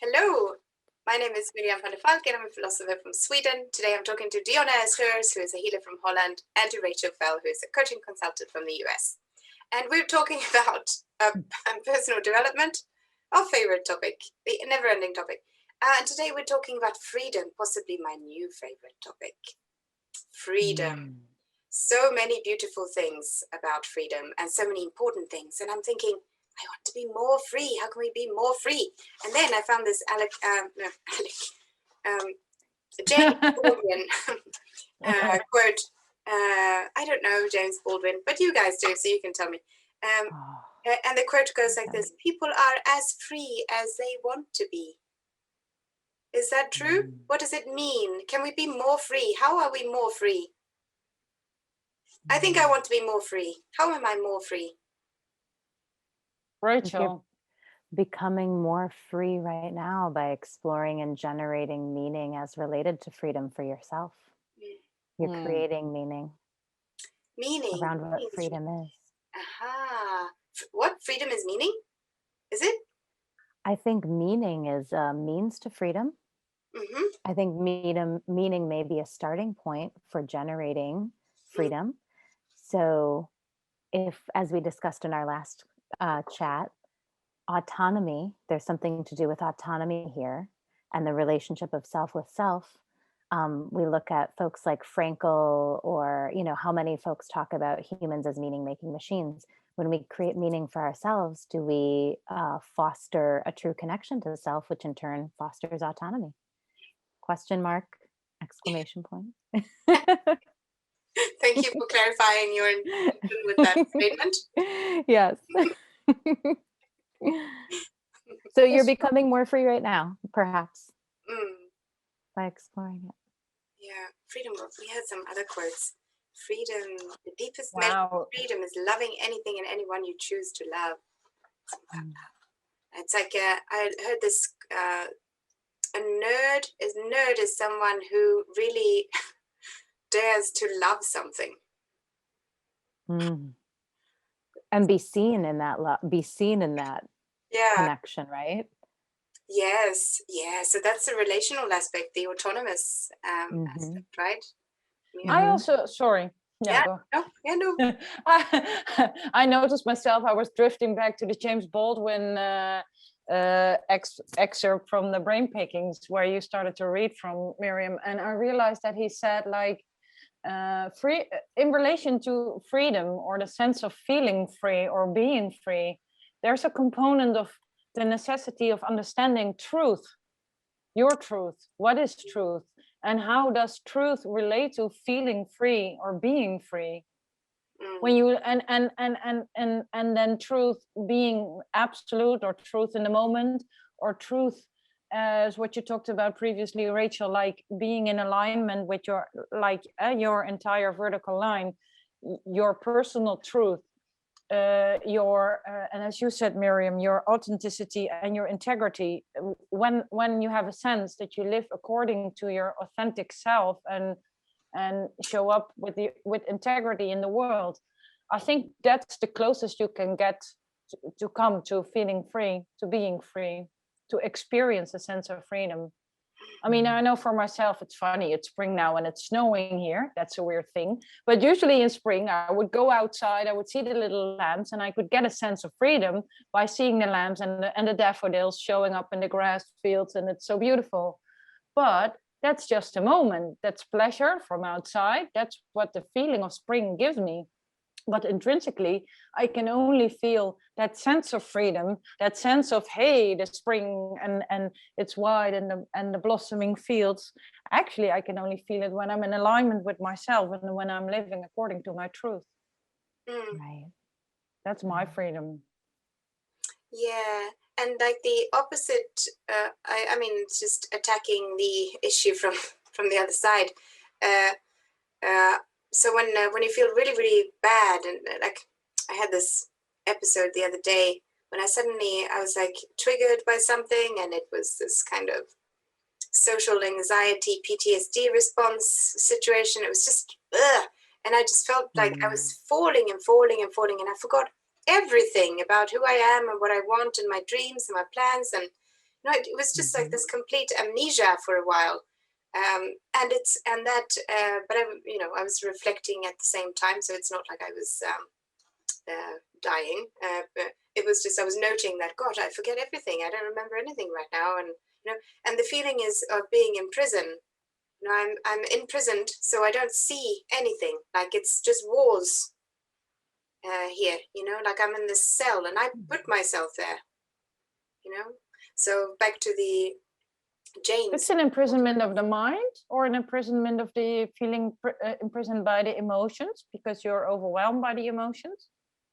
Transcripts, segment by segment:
Hello, my name is Miriam and I'm a philosopher from Sweden. Today I'm talking to Dyonne, who is a healer from Holland, and to Rachel Fell, who is a coaching consultant from the US. And we're talking about personal development, our favorite topic, the never-ending topic. And today we're talking about freedom, possibly my new favorite topic. Freedom. So many beautiful things about freedom and so many important things. And I'm thinking, I want to be more free. How can we be more free? And then I found this James Baldwin quote. I don't know James Baldwin, but you guys do, so you can tell me. And the quote goes like this: people are as free as they want to be. Is that true? What does it mean? Can we be more free? How are we more free? I think I want to be more free. How am I more free? Rachel. You're becoming more free right now by exploring and generating meaning as related to freedom for yourself. You're creating meaning. Meaning around what freedom is. Aha. What freedom is meaning? Is it? I think meaning is a means to freedom. Mm-hmm. I think meaning may be a starting point for generating freedom. So if, as we discussed in our last chat, autonomy, there's something to do with autonomy here and the relationship of self with self. We look at folks like Frankl, or, how many folks talk about humans as meaning-making machines. When we create meaning for ourselves, do we foster a true connection to the self, which in turn fosters autonomy? Question mark, exclamation point. Thank you for clarifying your intention with that statement. Yes. So you're becoming more free right now, perhaps, by exploring it. Yeah, freedom. We had some other quotes. Freedom, the deepest measure of freedom is loving anything and anyone you choose to love. It's like I heard this. A nerd is someone who really dares to love something. And be seen in that love, be seen in that connection, right? Yes. So that's the relational aspect, the autonomous aspect, right? I also, sorry. No. I noticed myself, I was drifting back to the James Baldwin excerpt from the Brain Pickings, where you started to read from, Miriam, and I realized that he said, like, free in relation to freedom or the sense of feeling free or being free, there's a component of the necessity of understanding truth, your truth. What is truth, and how does truth relate to feeling free or being free? When you and then truth being absolute, or truth in the moment, or truth as what you talked about previously, Rachel, like being in alignment with your, like your entire vertical line, your personal truth, your and as you said, Miriam, your authenticity and your integrity. When you have a sense that you live according to your authentic self and show up with integrity in the world, I think that's the closest you can get to come to feeling free, to being free, to experience a sense of freedom. I mean, I know for myself, it's funny, it's spring now and it's snowing here. That's a weird thing. But usually in spring, I would go outside, I would see the little lambs, and I could get a sense of freedom by seeing the lambs and the daffodils showing up in the grass fields, and it's so beautiful. But that's just a moment. That's pleasure from outside. That's what the feeling of spring gives me. But intrinsically, I can only feel that sense of freedom, that sense of, hey, the spring and it's wide and the blossoming fields. Actually, I can only feel it when I'm in alignment with myself and when I'm living according to my truth. Right. That's my freedom. Yeah, and like the opposite, I mean, it's just attacking the issue from the other side. So when you feel really, really bad, and like I had this episode the other day when I was like triggered by something, and it was this kind of social anxiety, PTSD response situation. It was just, and I just felt like I was falling, and I forgot everything about who I am and what I want and my dreams and my plans, and No, it was just like this complete amnesia for a while. But I was reflecting at the same time, so it's not like I was dying. But it was just I was noting that, God, I forget everything. I don't remember anything right now, and the feeling is of being in prison. I'm imprisoned, so I don't see anything. Like it's just walls here. Like I'm in this cell, and I put myself there. So back to the James. It's an imprisonment of the mind, or an imprisonment of the feeling imprisoned by the emotions because you're overwhelmed by the emotions.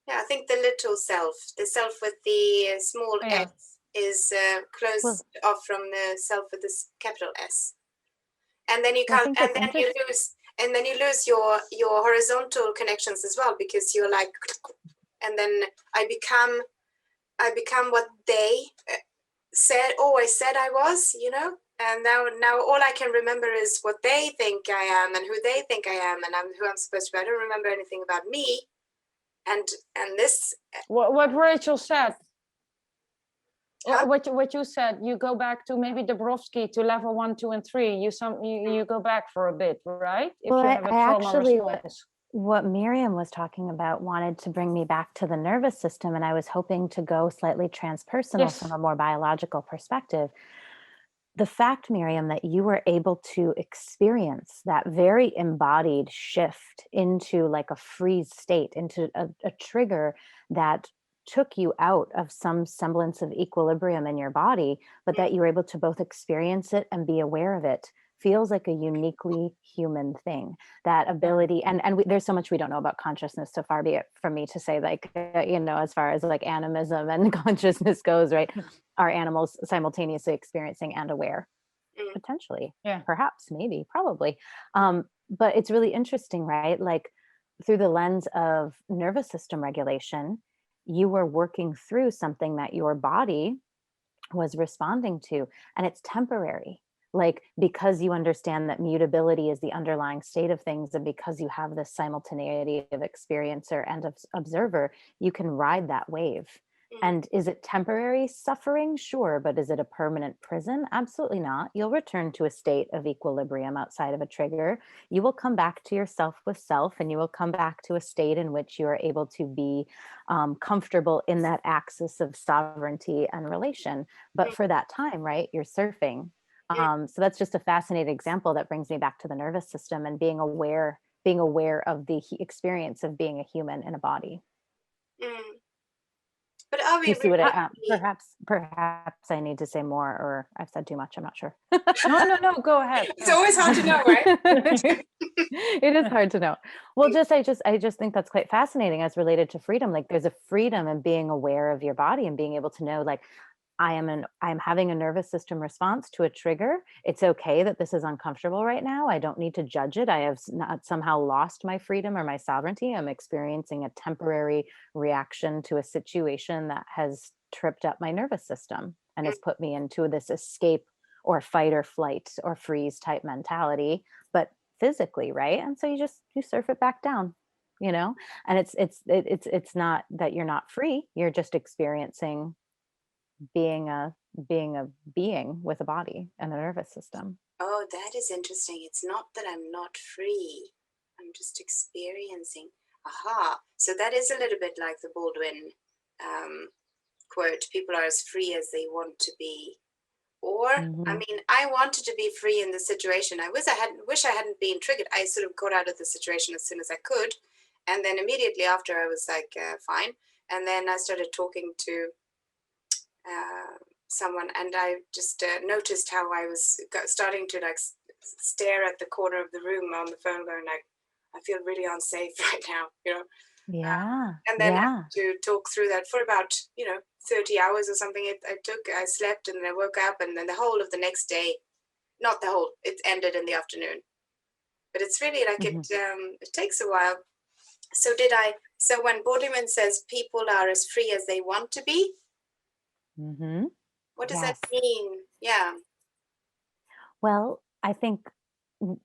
Yeah, I think the little self, the self with the small s, is closed off from the self with the capital S. And then you can't, and then you lose your horizontal connections as well, because you're like, and then I become what they always said I was, and now all I can remember is what they think I am and who they think I am, and who I'm supposed to be. I don't remember anything about me, and this. What Rachel said. Huh? What you said, you go back to maybe Dabrowski to level 1, 2, and 3. You go back for a bit, right? If well, you have a trauma response. What Miriam was talking about wanted to bring me back to the nervous system, and I was hoping to go slightly transpersonal from a more biological perspective. The fact, Miriam, that you were able to experience that very embodied shift into like a freeze state, into a trigger that took you out of some semblance of equilibrium in your body, but that you were able to both experience it and be aware of it, feels like a uniquely human thing. That ability, and there's so much we don't know about consciousness, so far be it from me to say, like, as far as like animism and consciousness goes, right? Are animals simultaneously experiencing and aware? Potentially, perhaps, maybe, probably. But it's really interesting, right? Like through the lens of nervous system regulation, you were working through something that your body was responding to, and it's temporary. Like, because you understand that mutability is the underlying state of things, and because you have this simultaneity of experiencer and of observer, you can ride that wave. And is it temporary suffering? Sure. But is it a permanent prison? Absolutely not. You'll return to a state of equilibrium outside of a trigger. You will come back to yourself with self, and you will come back to a state in which you are able to be comfortable in that axis of sovereignty and relation. But for that time, right, you're surfing. So that's just a fascinating example that brings me back to the nervous system and being aware of the experience of being a human in a body. But are we? You see what perhaps I need to say more, or I've said too much. I'm not sure. No, go ahead. It's always hard to know, right? It is hard to know. Well, I just think that's quite fascinating as related to freedom. Like there's a freedom in being aware of your body and being able to know, like, I'm having a nervous system response to a trigger. It's okay that this is uncomfortable right now. I don't need to judge it. I have not somehow lost my freedom or my sovereignty. I'm experiencing a temporary reaction to a situation that has tripped up my nervous system and has put me into this escape or fight or flight or freeze type mentality, but physically, right? And so you surf it back down, and it's not that you're not free. You're just experiencing being a being with a body and a nervous system. Oh, that is interesting. It's not that I'm not free. I'm just experiencing. Aha. So that is a little bit like the Baldwin quote, people are as free as they want to be. Or, I mean, I wanted to be free in the situation. I wish I hadn't been triggered. I sort of got out of the situation as soon as I could. And then immediately after I was like, fine. And then I started talking to someone, and I just noticed how I was starting to like stare at the corner of the room on the phone, going like, I feel really unsafe right now, and then I had to talk through that for about 30 hours or something. I slept, and then I woke up, and then the whole of the next day, not the whole, it ended in the afternoon. But it's really like it takes a while. So when Baldwin says people are as free as they want to be, what does that mean? Yeah. Well, I think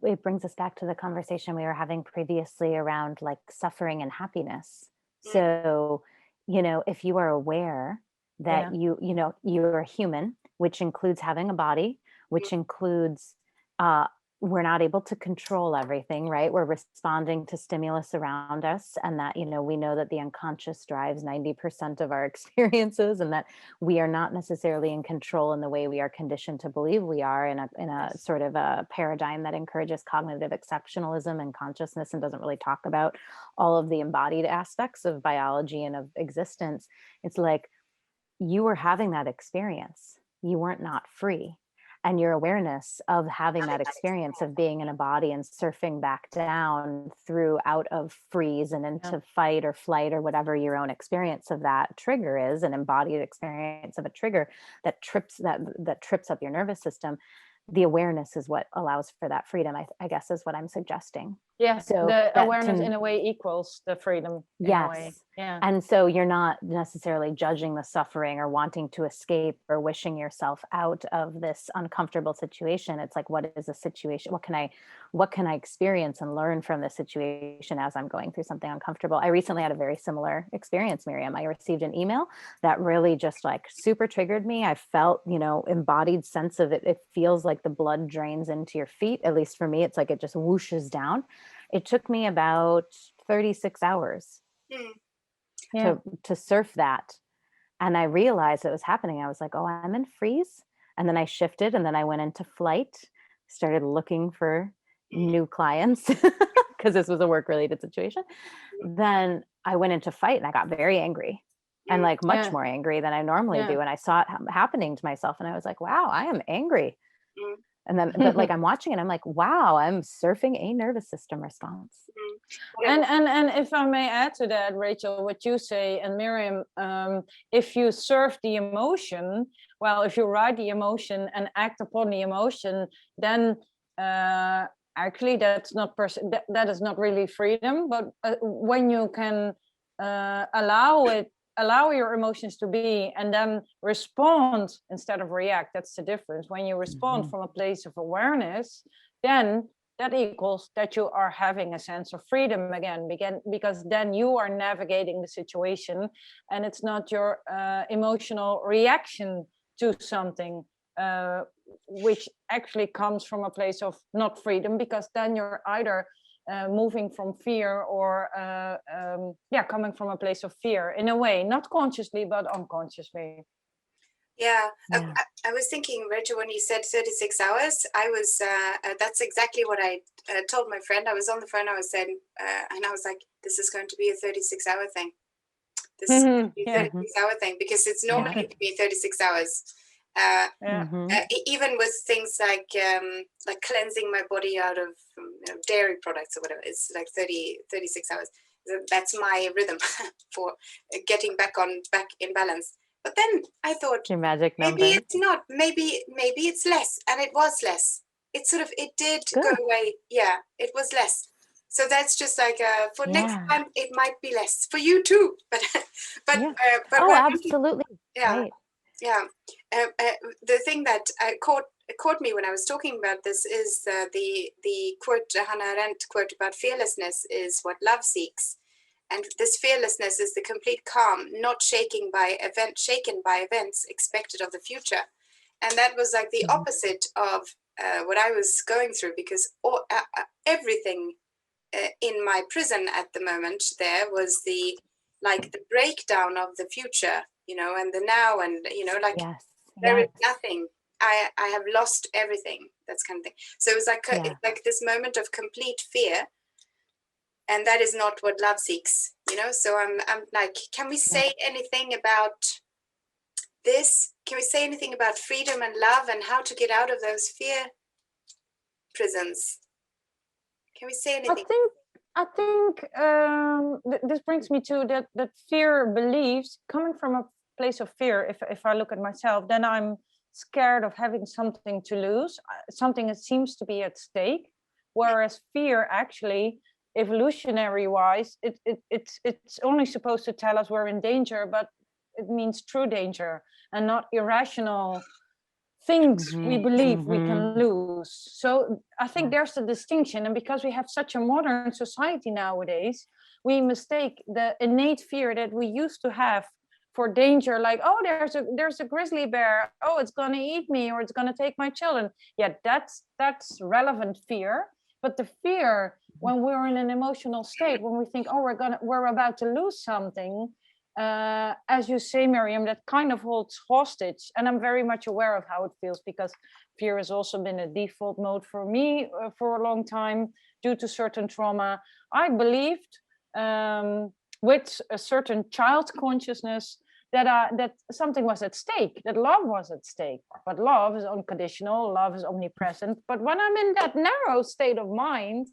it brings us back to the conversation we were having previously around like suffering and happiness. So, if you are aware that you're a human, which includes having a body, which includes we're not able to control everything, right? We're responding to stimulus around us, and that, we know that the unconscious drives 90% of our experiences, and that we are not necessarily in control in the way we are conditioned to believe we are, in a sort of a paradigm that encourages cognitive exceptionalism and consciousness, and doesn't really talk about all of the embodied aspects of biology and of existence. It's like, you were having that experience. You weren't not free. And your awareness of having that experience of being in a body and surfing back down through out of freeze and into fight or flight, or whatever your own experience of that trigger is, an embodied experience of a trigger that trips up your nervous system. The awareness is what allows for that freedom, I guess, is what I'm suggesting. Yeah, so the awareness in a way equals the freedom. Yes. Yeah. And so you're not necessarily judging the suffering or wanting to escape or wishing yourself out of this uncomfortable situation. It's like, what is the situation? What can I experience and learn from this situation as I'm going through something uncomfortable? I recently had a very similar experience, Miriam. I received an email that really just like super triggered me. I felt, embodied sense of it. It feels like the blood drains into your feet. At least for me, it's like it just whooshes down. It took me about 36 hours to surf that. And I realized it was happening. I was like, oh, I'm in freeze. And then I shifted, and then I went into flight, started looking for new clients because this was a work-related situation. Then I went into fight, and I got very angry, and like much more angry than I normally do. And I saw it happening to myself, and I was like, wow, I am angry. And then, but like I'm watching it, I'm like, wow, I'm surfing a nervous system response. And if I may add to that, Rachel, what you say, and Miriam, if you surf the emotion, well, if you ride the emotion and act upon the emotion, then actually that's not that is not really freedom. But when you can allow your emotions to be, and then respond instead of react, that's the difference. When you respond from a place of awareness, then that equals that you are having a sense of freedom again, because then you are navigating the situation, and it's not your emotional reaction to something, which actually comes from a place of not freedom, because then you're either moving from fear or coming from a place of fear, in a way, not consciously but unconsciously. I was thinking, Rachel, when you said 36 hours, I was that's exactly what I told my friend. I was on the phone, I was saying, and I was like, this is going to be a 36-hour thing. This is going to be a 36-hour thing, because it's normally to be 36 hours. Even with things like cleansing my body out of dairy products or whatever, it's like 36 hours. That's my rhythm for getting back in balance. But then I thought, your magic number. Maybe it's not. Maybe it's less, and it was less. It did go away. Yeah, it was less. So that's just like for next time, it might be less for you too. But absolutely. Yeah, right. The thing that caught me when I was talking about this is the quote, Hannah Arendt quote about fearlessness is what love seeks. And this fearlessness is the complete calm, not shaken by events expected of the future. And that was like the opposite of what I was going through, because everything in my prison at the moment there was the breakdown of the future, and the now, and there is nothing. I have lost everything. That's kind of thing. So it was it's like this moment of complete fear. And that is not what love seeks, So I'm like, can we say anything about this? Can we say anything about freedom and love and how to get out of those fear prisons? Can we say anything? I think this brings me to that fear beliefs coming from a place of fear. If I look at myself, then I'm scared of having something to lose, something that seems to be at stake, whereas fear actually, evolutionary wise, it's only supposed to tell us we're in danger, but it means true danger and not irrational things we believe we can lose. So I think there's the distinction. And because we have such a modern society nowadays, we mistake the innate fear that we used to have for danger, like, oh, there's a grizzly bear, oh, it's gonna eat me, or it's gonna take my children. Yeah, that's relevant fear. But the fear when we're in an emotional state, when we think, oh, we're about to lose something, as you say, Miriam, that kind of holds hostage. And I'm very much aware of how it feels, because fear has also been a default mode for me for a long time due to certain trauma. I believed with a certain child consciousness that something was at stake, that love was at stake. But love is unconditional, love is omnipresent. But when I'm in that narrow state of mind,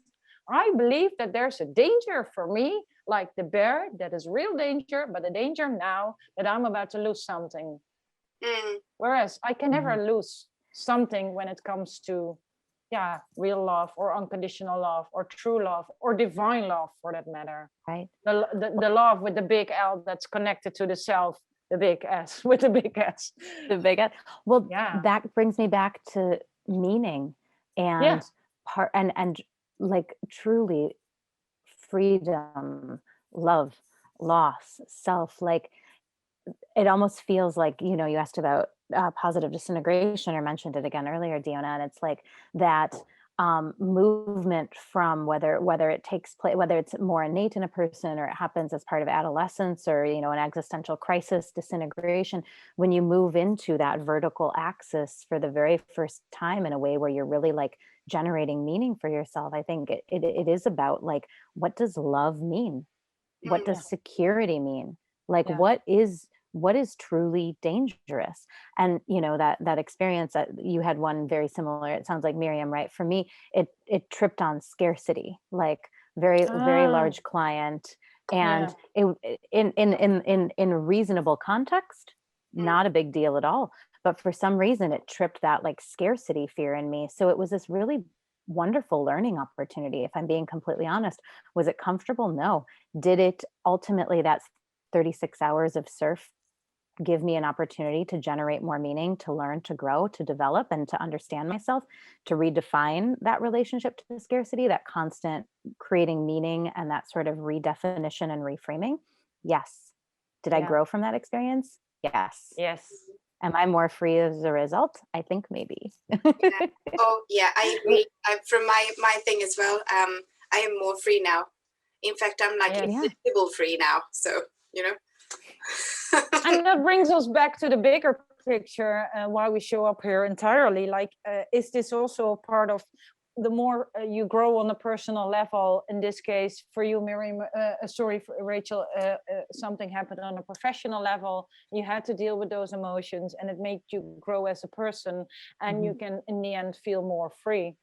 I believe that there's a danger for me, like the bear, that is real danger, but the danger now that I'm about to lose something. Whereas I can never lose something when it comes to real love or unconditional love or true love or divine love, for that matter. Right. The love with the big L that's connected to the self, the big S with the big S. The big S. Well, that brings me back to meaning and and like truly freedom, love, loss, self. Like it almost feels like, you know, you asked about positive disintegration or mentioned it again earlier, Dyonne, and it's like that movement from whether it takes place, whether it's more innate in a person or it happens as part of adolescence or, you know, an existential crisis, disintegration, when you move into that vertical axis for the very first time in a way where you're really like generating meaning for yourself. I think it is about like, what does love mean? What does security mean? Like, what is truly dangerous? And you know, that experience that you had, one very similar, it sounds like, Miriam, right? For me, it tripped on scarcity, like very large client, and it in reasonable context, not a big deal at all. But for some reason, it tripped that like scarcity fear in me. So it was this really wonderful learning opportunity, if I'm being completely honest. Was it comfortable? No. Did it ultimately, that 36 hours of surf, give me an opportunity to generate more meaning, to learn, to grow, to develop, and to understand myself, to redefine that relationship to the scarcity, that constant creating meaning and that sort of redefinition and reframing? Yes. Did I grow from that experience? Yes. Yes. Am I more free as a result? I think maybe. Oh yeah, I agree. From my thing as well, I am more free now. In fact, I'm like invisible free now. So, you know. And that brings us back to the bigger picture, why we show up here entirely. Like, is this also part of the more you grow on a personal level? In this case, for you, Miriam, sorry, for Rachel, something happened on a professional level. You had to deal with those emotions, and it made you grow as a person. And you can, in the end, feel more free.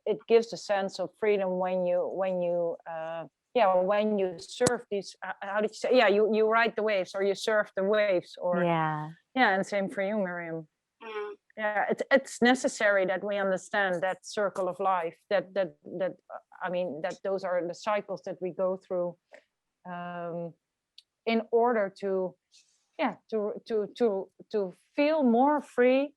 It gives a sense of freedom when you surf these, how did you say? Yeah, you ride the waves, or you surf the waves, or and same for you, Miriam. Yeah, it's necessary that we understand that circle of life. That I mean, that those are the cycles that we go through, in order to feel more free,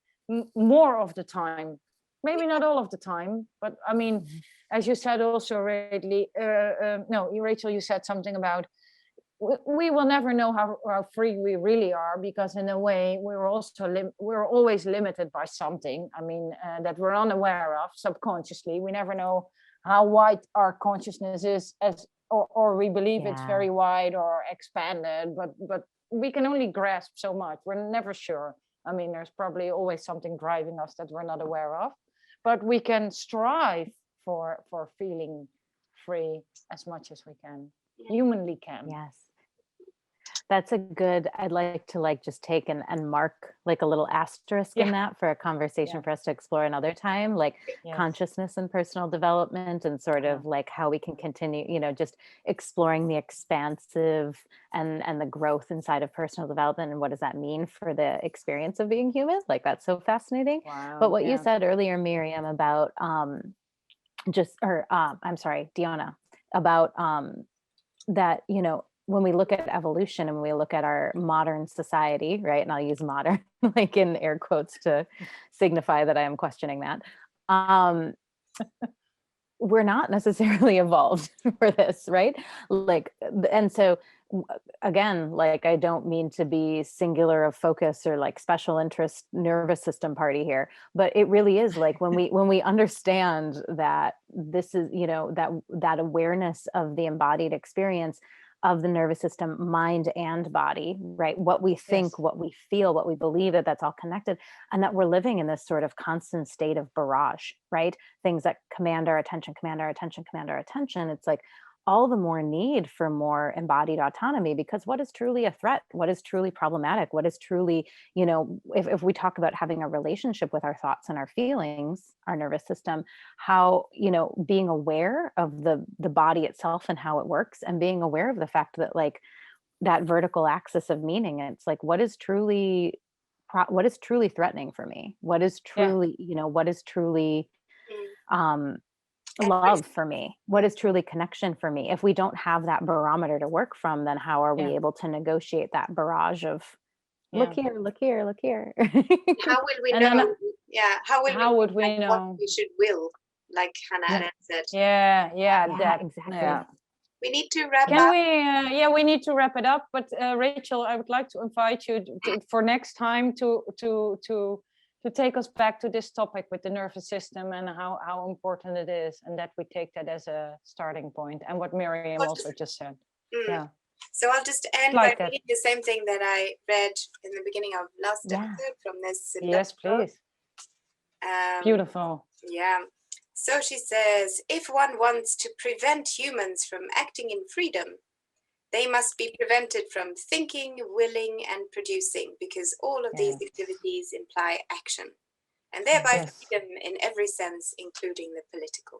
more of the time. Maybe not all of the time, but I mean, as you said also, Rachel, you said something about we will never know how free we really are, because in a way we're always limited by something. I mean, that we're unaware of subconsciously. We never know how wide our consciousness is, or we believe it's very wide or expanded, but we can only grasp so much. We're never sure. I mean, there's probably always something driving us that we're not aware of, but we can strive for feeling free as much as we can, humanly can. Yes. That's a good, I'd like to like just take and mark like a little asterisk in that for a conversation for us to explore another time, like consciousness and personal development, and sort of like how we can continue, you know, just exploring the expansive and the growth inside of personal development, and what does that mean for the experience of being human? Like, that's so fascinating. But what you said earlier, Miriam, about I'm sorry, Dyonne, about that, you know, when we look at evolution and when we look at our modern society, right? And I'll use modern like in air quotes to signify that I am questioning that. We're not necessarily evolved for this, right? Like, and so again, like, I don't mean to be singular of focus or like special interest nervous system party here, but it really is like when we understand that this is, you know, that awareness of the embodied experience of the nervous system, mind and body, right? What we think, Yes. what we feel, what we believe, that's all connected, and that we're living in this sort of constant state of barrage, right? Things that command our attention, command our attention, command our attention. It's like all the more need for more embodied autonomy, because what is truly a threat, what is truly problematic, what is truly, you know, if we talk about having a relationship with our thoughts and our feelings, our nervous system, how, you know, being aware of the body itself and how it works, and being aware of the fact that, like, that vertical axis of meaning, it's like, what is truly what is truly threatening for me, what is Yeah. truly, you know, what is truly um And love for me, what is truly connection for me. If we don't have that barometer to work from, then how are we Yeah. able to negotiate that barrage of Yeah. look here, look here. how will we And then know? Yeah, how will we how know, would we like, what know? we should will, like Hannah Yeah. Arendt said? Yeah. Yeah, That. exactly. Yeah. We need to wrap Can up. we? Yeah, we need to wrap it up. But Rachel, I would like to invite you for next time to take us back to this topic with the nervous system and how important it is, and that we take that as a starting point. And what Miriam also just said. Mm. Yeah. So I'll just end Like by that. reading the same thing that I read in the beginning of last Yeah. episode from this. Yes, please. Beautiful. Yeah. So she says, if one wants to prevent humans from acting in freedom, they must be prevented from thinking, willing, and producing, because all of these activities imply action, and thereby Yes. freedom in every sense, including the political.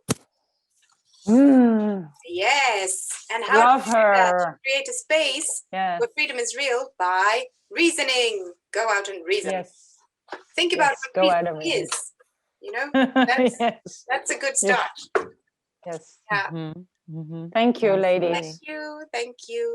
Mm, Yes. And how love do we do that? her. Create a space Yes. where freedom is real by reasoning. Go out and reason. Yes. Think about Yes, what go out and reasoning reason. is. You know, that's Yes. that's a good start. Yes. Yeah. Mhm. Thank you, ladies. Thank you. Thank you.